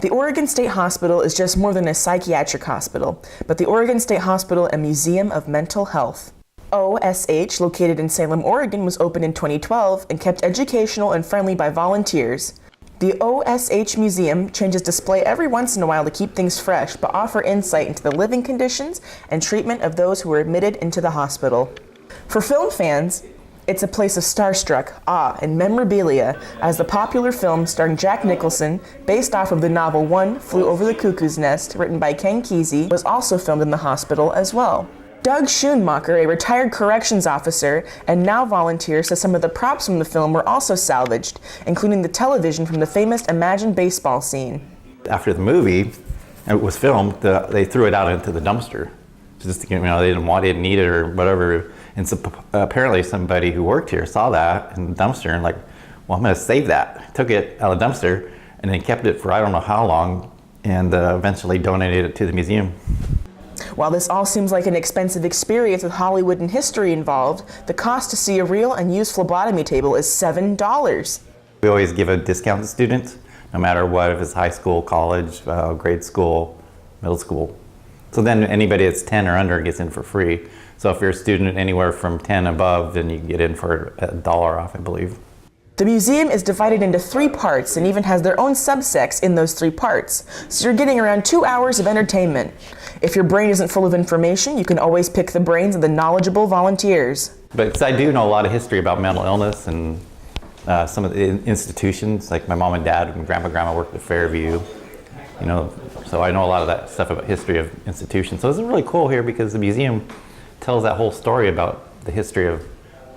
The Oregon State Hospital is just more than a psychiatric hospital, but the Oregon State Hospital and Museum of Mental Health. OSH, located in Salem, Oregon, was opened in 2012 and kept educational and friendly by volunteers. The OSH Museum changes display every once in a while to keep things fresh, but offer insight into the living conditions and treatment of those who were admitted into the hospital. For film fans, it's a place of starstruck, awe, and memorabilia, as the popular film starring Jack Nicholson, based off of the novel One Flew Over the Cuckoo's Nest, written by Ken Kesey, was also filmed in the hospital as well. Doug Schoonmaker, a retired corrections officer and now volunteer, says some of the props from the film were also salvaged, including the television from the famous Imagine Baseball scene. After the movie, it was filmed, they threw it out into the dumpster. Just, they didn't need it or whatever. And so apparently somebody who worked here saw that in the dumpster and like, well, I'm gonna save that. Took it out of the dumpster and then kept it for I don't know how long and eventually donated it to the museum. While this all seems like an expensive experience with Hollywood and history involved, the cost to see a real and used phlebotomy table is $7. We always give a discount to students, no matter what, if it's high school, college, grade school, middle school. So then anybody that's 10 or under gets in for free. So if you're a student anywhere from 10 above, then you can get in for $1 off, I believe. The museum is divided into 3 parts and even has their own subsects in those 3 parts. So you're getting around 2 hours of entertainment. If your brain isn't full of information, you can always pick the brains of the knowledgeable volunteers. But I do know a lot of history about mental illness and some of the institutions, like my mom and dad and grandma worked at Fairview, so I know a lot of that stuff about history of institutions. So it's really cool here because the museum tells that whole story about the history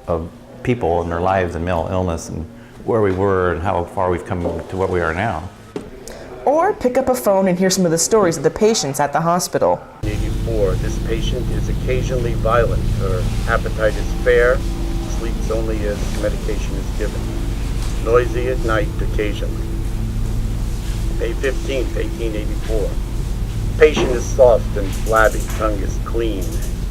of people and their lives and mental illness and where we were and how far we've come to what we are now. Or pick up a phone and hear some of the stories of the patients at the hospital. 84. This patient is occasionally violent. Her appetite is fair, sleeps only as medication is given. Noisy at night occasionally. May 15th, 1884. Patient is soft and flabby, tongue is clean,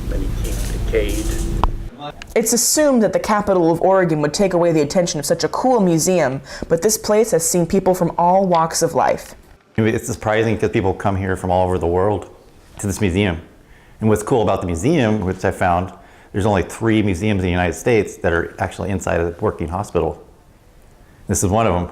many teeth decayed. It's assumed that the capital of Oregon would take away the attention of such a cool museum, but this place has seen people from all walks of life. It's surprising because people come here from all over the world to this museum. And what's cool about the museum, which I found, there's only 3 museums in the United States that are actually inside a working hospital. This is one of them.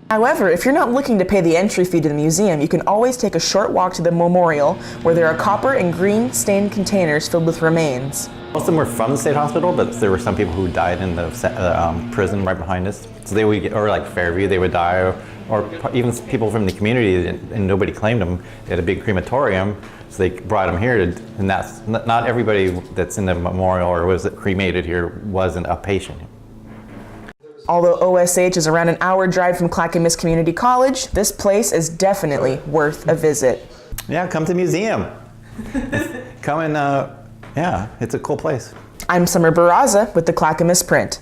However, if you're not looking to pay the entry fee to the museum, you can always take a short walk to the memorial, where there are copper and green stained containers filled with remains. Most of them were from the state hospital, but there were some people who died in the prison right behind us. So they would, or like Fairview, they would die, or even people from the community, and nobody claimed them. They had a big crematorium, so they brought them here. And that's not everybody that's in the memorial or was cremated here wasn't a patient. Although OSH is around an hour drive from Clackamas Community College, this place is definitely worth a visit. Yeah, come to the museum. Come and, yeah, it's a cool place. I'm Summer Barraza with the Clackamas Print.